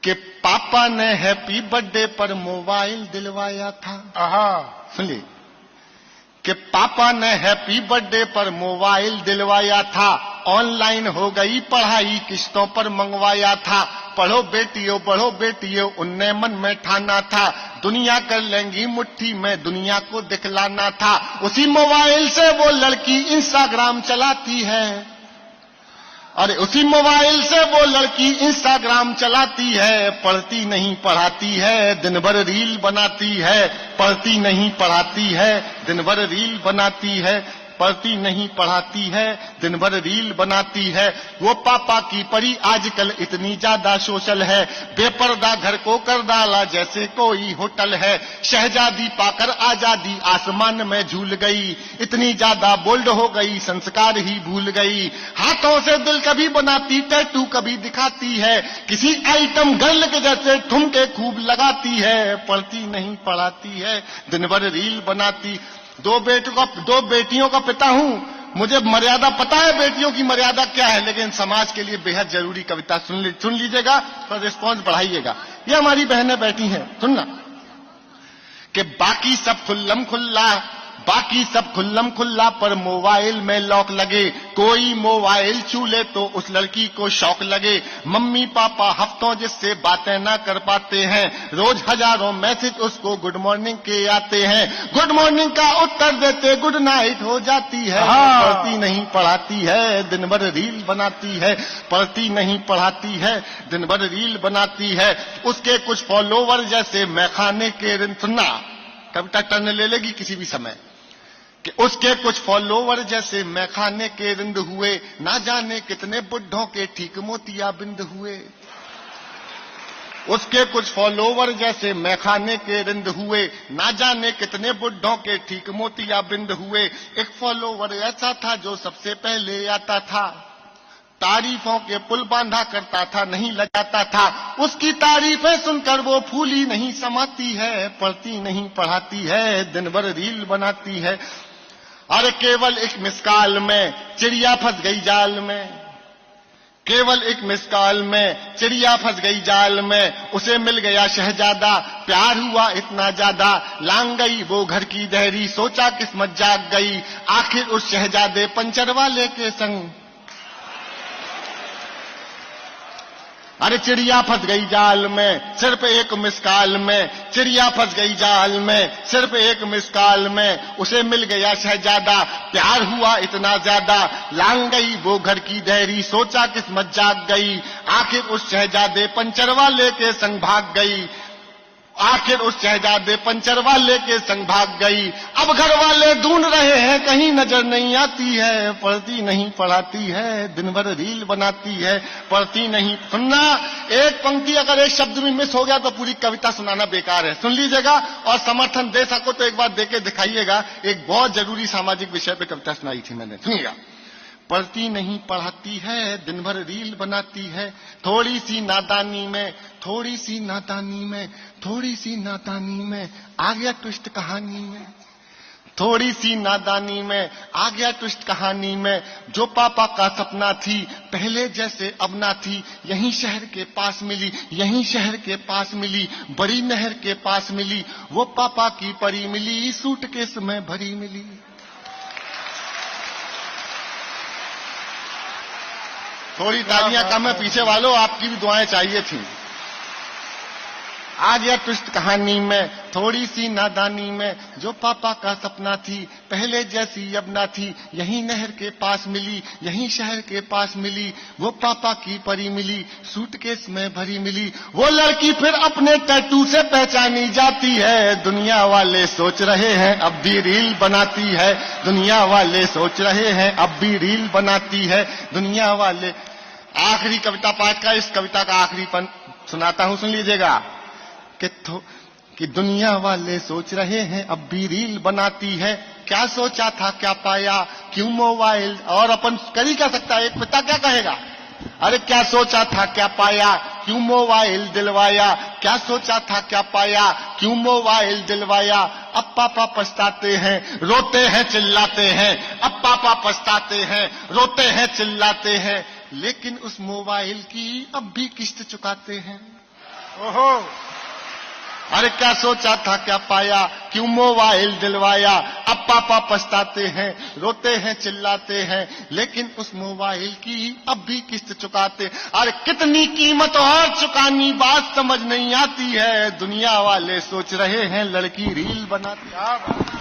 कि पापा ने हैप्पी बर्थडे पर मोबाइल दिलवाया था। सुनिए कि पापा ने हैप्पी बर्थडे पर मोबाइल दिलवाया था, ऑनलाइन हो गई पढ़ाई किस्तों पर मंगवाया था। पढ़ो बेटियों उनने मन में ठाना था, दुनिया कर लेंगी मुट्ठी में दुनिया को दिखलाना था। उसी मोबाइल से वो लड़की इंस्टाग्राम चलाती है, अरे उसी मोबाइल से वो लड़की इंस्टाग्राम चलाती है। पढ़ती नहीं पढ़ाती है, दिन भर रील बनाती है। पढ़ती नहीं पढ़ाती है, दिन भर रील बनाती है। पढ़ती नहीं पढ़ाती है, दिन भर रील बनाती है। वो पापा की परी आजकल इतनी ज्यादा सोशल है, बेपर्दा घर को कर डाला जैसे कोई होटल है। शहजादी पाकर आजादी आसमान में झूल गई, इतनी ज्यादा बोल्ड हो गई संस्कार ही भूल गई। हाथों से दिल कभी बनाती, टैटू कभी दिखाती है, किसी आइटम गर्ल के जैसे ठुमके खूब लगाती है। पढ़ती नहीं पढ़ाती है, दिन भर रील बनाती। दो बेटियों का पिता हूं, मुझे मर्यादा पता है बेटियों की मर्यादा क्या है, लेकिन समाज के लिए बेहद जरूरी कविता सुन लीजिएगा तो रिस्पॉन्स बढ़ाइएगा। ये हमारी बहनें बैठी हैं, सुनना कि बाकी सब खुल्लम खुल्ला पर मोबाइल में लॉक लगे। कोई मोबाइल छू ले तो उस लड़की को शौक लगे। मम्मी पापा हफ्तों जिससे बातें ना कर पाते हैं, रोज हजारों मैसेज उसको गुड मॉर्निंग के आते हैं। गुड मॉर्निंग का उत्तर देते गुड नाइट हो जाती है। पढ़ती नहीं पढ़ाती है, दिन भर रील बनाती है। पढ़ती नहीं पढ़ाती है, दिन भर रील बनाती है। उसके कुछ फॉलोवर जैसे मैखाने के रिंद, सुनना कविता टर्न ले लेगी किसी भी समय, कि उसके कुछ फॉलोवर जैसे मैखाने के रिंद हुए, ना जाने कितने बुढ़ों के ठीक मोतिया बिंद हुए। उसके कुछ फॉलोवर जैसे मैखाने के रिंद हुए, ना जाने कितने बुढ़ों के ठीक मोतिया बिंद हुए। एक फॉलोवर ऐसा था जो सबसे पहले आता था, तारीफों के पुल बांधा करता था, नहीं लगाता था। उसकी तारीफें सुनकर वो फूली नहीं समाती है। पढ़ती नहीं पढ़ाती है, दिन भर रील बनाती है। अरे केवल एक मिसकाल में चिड़िया फंस गई जाल में, केवल एक मिसकाल में चिड़िया फंस गई जाल में। उसे मिल गया शहजादा, प्यार हुआ इतना ज्यादा, लांग गई वो घर की देहरी, सोचा किस्मत जाग गई। आखिर उस शहजादे पंचर वाले के संग, अरे चिड़िया फंस गई जाल में सिर्फ एक मिसकाल में, चिड़िया फंस गई जाल में सिर्फ एक मिसकाल में। उसे मिल गया शहजादा, प्यार हुआ इतना ज्यादा, लांग गई वो घर की देहरी, सोचा किस्मत जाग गई। आखिर उस शहजादे पंचर वाले के संग भाग गई, आखिर उस शहजादे पंचर वाले के संग भाग गई। अब घर वाले ढूंढ रहे हैं, कहीं नजर नहीं आती है। पढ़ती नहीं पढ़ाती है, दिन भर रील बनाती है। पढ़ती नहीं, सुनना एक पंक्ति अगर एक शब्द में मिस हो गया तो पूरी कविता सुनाना बेकार है। सुन लीजिएगा और समर्थन दे सको तो एक बार देके दिखाइएगा। एक बहुत जरूरी सामाजिक विषय पे कविता सुनाई थी मैंने, सुनिएगा। पढ़ती नहीं पढ़ाती है, दिन भर रील बनाती है। थोड़ी सी नादानी में आ गया ट्विस्ट कहानी में। थोड़ी सी नादानी में आ गया ट्विस्ट कहानी में। जो पापा का सपना थी पहले जैसे अब ना थी, यहीं शहर के पास मिली, बड़ी नहर के पास मिली। वो पापा की परी मिली, सूटकेस में भरी मिली। थोड़ी तालियां कम है पीछे वालों, आपकी भी दुआएं चाहिए थी। आ गया ट्विस्ट कहानी में, थोड़ी सी नादानी में। जो पापा का सपना थी पहले जैसी अब ना थी, यहीं नहर के पास मिली, यहीं शहर के पास मिली। वो पापा की परी मिली, सूटकेस में भरी मिली। वो लड़की फिर अपने टैटू से पहचानी जाती है। दुनिया वाले सोच रहे हैं अब भी रील बनाती है, दुनिया वाले सोच रहे हैं अब भी रील बनाती है, दुनिया वाले। आखिरी कविता पाठ का, इस कविता का आखिरी पन सुनाता हूं, सुन लीजिएगा। कि दुनिया वाले सोच रहे हैं अब भी रील बनाती है। क्या सोचा था क्या पाया, क्यों मोबाइल, और अपन कर ही क्या सकता है, एक पिता क्या कहेगा। अरे क्या सोचा था क्या पाया, क्यों मोबाइल दिलवाया। क्या सोचा था क्या पाया, क्यों मोबाइल दिलवाया। अब पापा पछताते हैं, रोते हैं चिल्लाते हैं। अब पापा पछताते हैं, रोते हैं चिल्लाते हैं, लेकिन उस मोबाइल की अब भी किस्त चुकाते हैं। ओहो, अरे क्या सोचा था क्या पाया, क्यों मोबाइल दिलवाया। अब पापा पछताते हैं, रोते हैं, चिल्लाते हैं, लेकिन उस मोबाइल की अब भी किस्त चुकाते। अरे कितनी कीमत और चुकानी, बात समझ नहीं आती है। दुनिया वाले सोच रहे हैं लड़की रील बनाती।